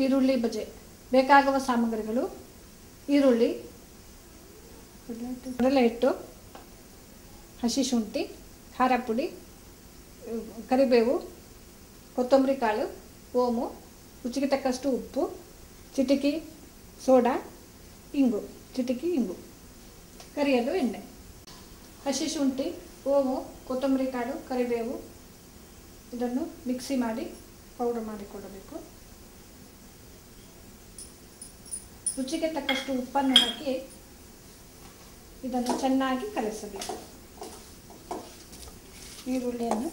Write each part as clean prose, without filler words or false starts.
ಈರುಳ್ಳಿ ಬಜೆ ಬೇಕಾಗುವ ಸಾಮಗ್ರಿಗಳು: ಈರುಳ್ಳಿ, ಕಡಲೆ ಹಿಟ್ಟು, ಹಸಿ ಶುಂಠಿ, ಖಾರ ಪುಡಿ, ಕರಿಬೇವು, ಕೊತ್ತಂಬರಿ ಕಾಳು, ಓಮು, ರುಚಿಗೆ ತಕ್ಕಷ್ಟು ಉಪ್ಪು, ಚಿಟಿಕೆ ಸೋಡಾ, ಚಿಟಿಕೆ ಇಂಗು, ಕರಿಯಲು ಎಣ್ಣೆ. ಹಸಿ ಶುಂಠಿ, ಓಮು, ಕೊತ್ತಂಬರಿ ಕಾಳು, ಕರಿಬೇವು ಇದನ್ನು ಮಿಕ್ಸಿ ಮಾಡಿ ಪೌಡರ್ ಮಾಡಿಕೊಳ್ಳಬೇಕು. ರುಚಿಗೆ ತಕ್ಕಷ್ಟು ಉಪ್ಪನ್ನು ಹಾಕಿ ಇದನ್ನು ಚೆನ್ನಾಗಿ ಕಲಸಬೇಕು. ಈರುಳ್ಳಿಯನ್ನು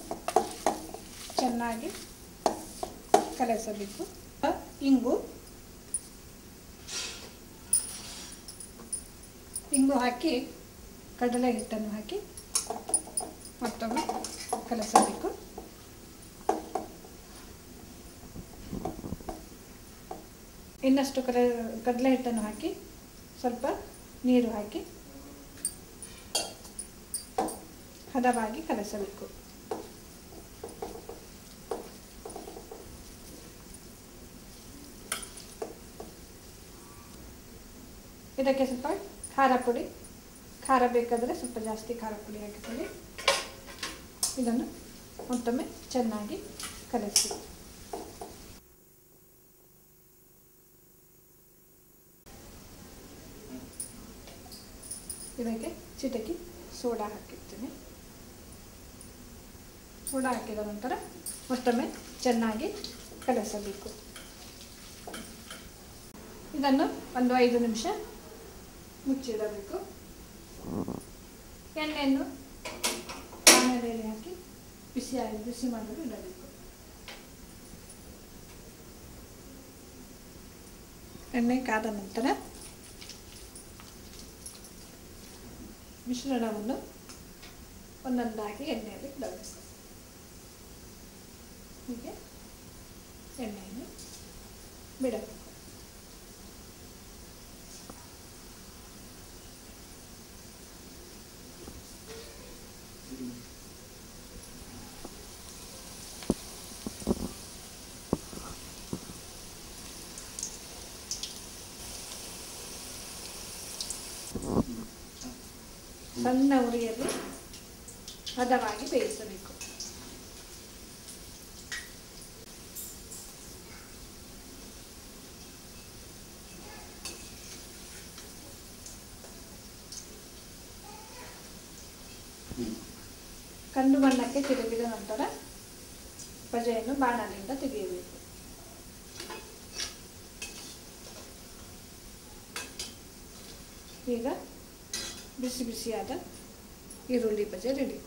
ಚೆನ್ನಾಗಿ ಕಲಸಬೇಕು. ಇಂಗು ಹಾಕಿ ಕಡಲೆ ಹಿಟ್ಟನ್ನು ಹಾಕಿ ಮತ್ತೊಮ್ಮೆ ಕಲಸಬೇಕು. ಇನ್ನಷ್ಟು ಕಡಲೆ ಹಿಟ್ಟನ್ನು ಹಾಕಿ ಸ್ವಲ್ಪ ನೀರು ಹಾಕಿ ಹದವಾಗಿ ಕಲಸಬೇಕು. ಇದಕ್ಕೆ ಸ್ವಲ್ಪ ಖಾರ ಪುಡಿ, ಖಾರ ಬೇಕಾದರೆ ಸ್ವಲ್ಪ ಜಾಸ್ತಿ ಖಾರ ಪುಡಿ ಹಾಕಿಕೊಳ್ಳಿ. ಇದನ್ನು ಮತ್ತೊಮ್ಮೆ ಚೆನ್ನಾಗಿ ಕಲಸಿ. ಇದಕ್ಕೆ ಚಿಟಿಕೆ ಸೋಡಾ ಹಾಕಿರ್ತೀನಿ. ಸೋಡಾ ಹಾಕಿದ ನಂತರ ಮತ್ತೊಮ್ಮೆ ಚೆನ್ನಾಗಿ ಕಲಸಬೇಕು. ಇದನ್ನು ಒಂದು 5 ನಿಮಿಷ ಮುಚ್ಚಿಡಬೇಕು. ಎಣ್ಣೆಯನ್ನು ಪಾತ್ರೆಯಲ್ಲಿ ಹಾಕಿ ಬಿಸಿ ಮಾಡಲು ಇಡಬೇಕು. ಎಣ್ಣೆ ಕಾದ ನಂತರ ಮಿಶ್ರಣವನ್ನು ಒಂದೊಂದಾಗಿ ಎಣ್ಣೆಯಲ್ಲಿ ಇಡಬೇಕು. ಹೀಗೆ ಎಣ್ಣೆಯನ್ನು ಬಿಡಬೇಕು. ಸಣ್ಣ ಉರಿಯಲ್ಲಿ ಹದವಾಗಿ ಬೇಯಿಸಬೇಕು. ಕಂದು ಬಣ್ಣಕ್ಕೆ ತಿರುಗಿದ ನಂತರ ಬಜೆಯನ್ನು ಬಾಣಲಿಯಿಂದ ತೆಗೆಯಬೇಕು. ಈಗ ಬಿಸಿ ಬಿಸಿಯಾದ ಈರುಳ್ಳಿ ಬಜೆ ರೆಡಿ.